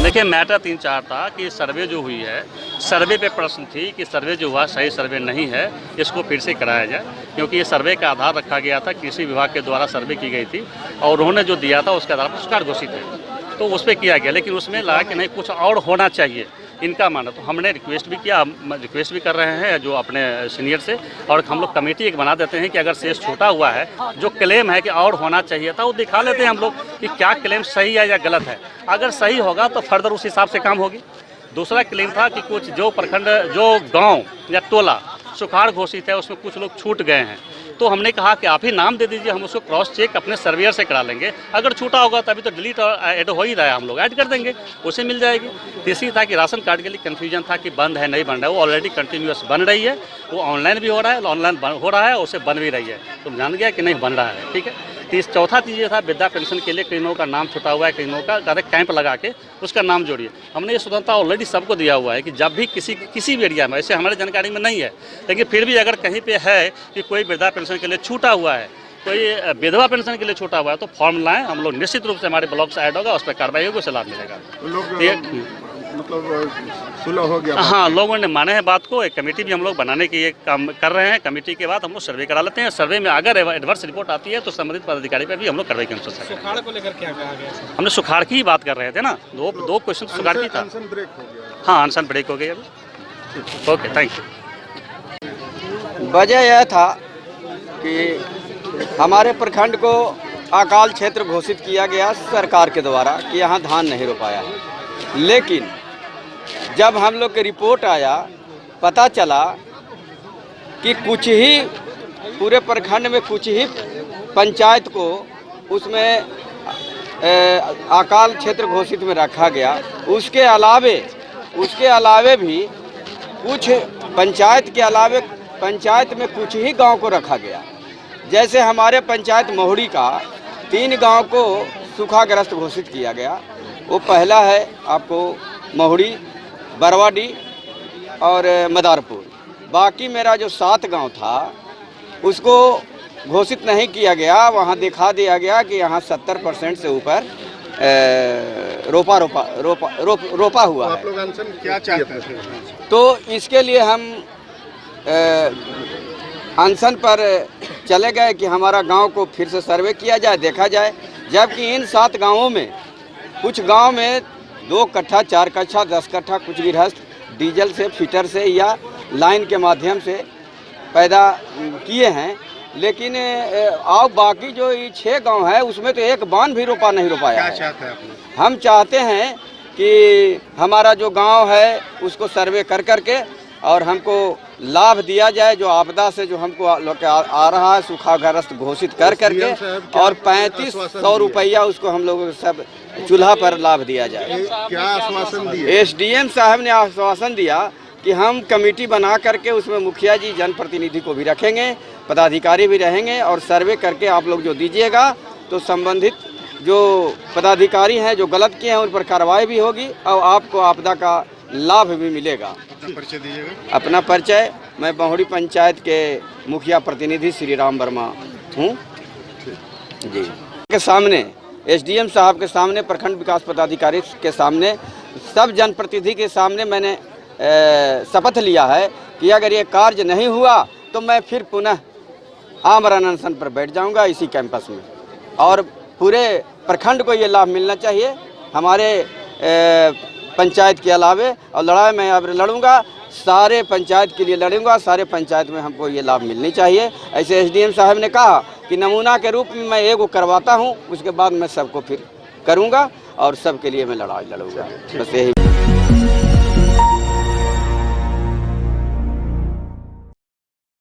देखिए मैटर 3-4 था कि सर्वे जो हुई है, सर्वे पे प्रश्न थी कि सर्वे जो हुआ सही सर्वे नहीं है, इसको फिर से कराया जाए, क्योंकि ये सर्वे का आधार रखा गया था, कृषि विभाग के द्वारा सर्वे की गई थी और उन्होंने जो दिया था उसके आधार पर सुखाड़ घोषित है, तो उस पर किया गया। लेकिन उसमें लगा कि नहीं कुछ और होना चाहिए, इनका माना। तो हमने रिक्वेस्ट भी किया, रिक्वेस्ट भी कर रहे हैं जो अपने सीनियर से, और हम लोग कमेटी एक बना देते हैं कि अगर शेष छूटा हुआ है, जो क्लेम है कि और होना चाहिए था, वो दिखा लेते हैं हम लोग कि क्या क्लेम सही है या गलत है। अगर सही होगा तो फर्दर उस हिसाब से काम होगी। दूसरा क्लेम था कि कुछ जो प्रखंड, जो गाँव या टोला सुखाड़ घोषित है, उसमें कुछ लोग छूट गए हैं, तो हमने कहा कि आप ही नाम दे दीजिए, हम उसको क्रॉस चेक अपने सर्वेयर से करा लेंगे। अगर छूटा होगा तभी तो डिलीट और ऐड हो ही रहा है, हम लोग ऐड कर देंगे, उसे मिल जाएगी। तीसरी था कि राशन कार्ड के लिए कन्फ्यूजन था कि बंद है नहीं बन रहा है, वो ऑलरेडी कंटिन्यूस बन रही है, वो ऑनलाइन भी हो रहा है, ऑनलाइन हो रहा है, उसे बन भी रही है, तो जान गया कि नहीं बन रहा है, ठीक है। चौथा चीज़ ये था वृद्धा पेंशन के लिए कईनों का नाम छुटा हुआ है, कईनों का डायरेक्ट कैंप लगा के उसका नाम जोड़िए। हमने ये स्वतंत्रता ऑलरेडी सबको दिया हुआ है कि जब भी किसी भी एरिया में, ऐसे हमारे जानकारी में नहीं है, लेकिन फिर भी अगर कहीं पे है कि कोई वृद्धा पेंशन के लिए छूटा हुआ है, कोई विधवा पेंशन के लिए छूटा हुआ है, तो फॉर्म लाएं, हम लोग निश्चित रूप से हमारे ब्लॉक से ऐड होगा, उस पर कार्रवाई होगी, उसे लाभ मिलेगा। मतलब सुलह हो गया। हाँ, लोगों ने माने हैं बात को। एक कमेटी भी हम लोग बनाने की एक काम कर रहे हैं। कमेटी के बाद हम लोग सर्वे करा लेते हैं। सर्वे में अगर एडवर्स रिपोर्ट आती है तो संबंधित पदाधिकारी पर भी हम लोग कार्रवाई की अनुशंसा करेंगे। सुखाड़ को लेकर क्या कहा गया? हमने सुखाड़ की ही बात कर रहे थे ना, दो क्वेश्चन सुखाड़ की था। हाँ, अनशन ब्रेक हो गया अभी। Okay, thank you. वजह यह था कि हमारे प्रखंड को अकाल क्षेत्र घोषित किया गया सरकार के द्वारा कि यहाँ धान नहीं रोपाया है, लेकिन जब हम लोग के रिपोर्ट आया, पता चला कि कुछ ही पूरे प्रखंड में कुछ ही पंचायत को उसमें अकाल क्षेत्र घोषित में रखा गया। उसके अलावे भी कुछ पंचायत के अलावे पंचायत में कुछ ही गांव को रखा गया। जैसे हमारे पंचायत मोहड़ी का 3 गांव को सूखाग्रस्त घोषित किया गया। वो पहला है आपको मोहड़ी, बरवाडी और मदारपुर। बाकी मेरा जो 7 गांव था उसको घोषित नहीं किया गया। वहां दिखा दिया गया कि यहाँ 70% से ऊपर रोपा हुआ है। आप लोग अनशन क्या चाहते थे? तो इसके लिए हम अनशन पर चले गए कि हमारा गांव को फिर से सर्वे किया जाए, देखा जाए। जबकि इन 7 गांवों में कुछ गांव में 2 कट्ठा, 4 कट्ठा, 10 कट्ठा कुछ गृहस्थ डीजल से, फिटर से या लाइन के माध्यम से पैदा किए हैं। लेकिन और बाकी जो ये 6 गांव है उसमें तो एक बांध भी नहीं रोपाया है। क्या चाहते हैं आप लोग? हम चाहते हैं कि हमारा जो गांव है उसको सर्वे कर करके और हमको लाभ दिया जाए, जो आपदा से जो हमको आ रहा है सूखाग्रस्त घोषित कर करके, और 3500 रुपया उसको हम लोगों सब चूल्हा पर लाभ दिया जाए। क्या आश्वासन दिए? एसडीएम साहब ने आश्वासन दिया कि हम कमेटी बना करके उसमें मुखिया जी, जनप्रतिनिधि को भी रखेंगे, पदाधिकारी भी रहेंगे, और सर्वे करके आप लोग जो दीजिएगा तो संबंधित जो पदाधिकारी हैं जो गलत किए हैं उन पर कार्रवाई भी होगी और आपको आपदा का लाभ भी मिलेगा। अपना परिचय दीजिएगा। अपना परिचय, मैं बहुड़ी पंचायत के मुखिया प्रतिनिधि श्री राम वर्मा हूँ जी। के सामने एसडीएम साहब के सामने, प्रखंड विकास पदाधिकारी के सामने, सब जनप्रतिनिधि के सामने मैंने शपथ लिया है कि अगर ये कार्य नहीं हुआ तो मैं फिर पुनः आमरण अनशन पर बैठ जाऊंगा इसी कैंपस में, और पूरे प्रखंड को ये लाभ मिलना चाहिए हमारे पंचायत के अलावे। और लड़ाई मैं अब लड़ूंगा, सारे पंचायत के लिए लड़ूंगा, सारे पंचायत में हमको ये लाभ मिलनी चाहिए। ऐसे एसडीएम साहब ने कहा कि नमूना के रूप में मैं एगो करवाता हूँ, उसके बाद मैं सबको फिर करूँगा और सबके लिए मैं लड़ाई लड़ूंगा। बस यही।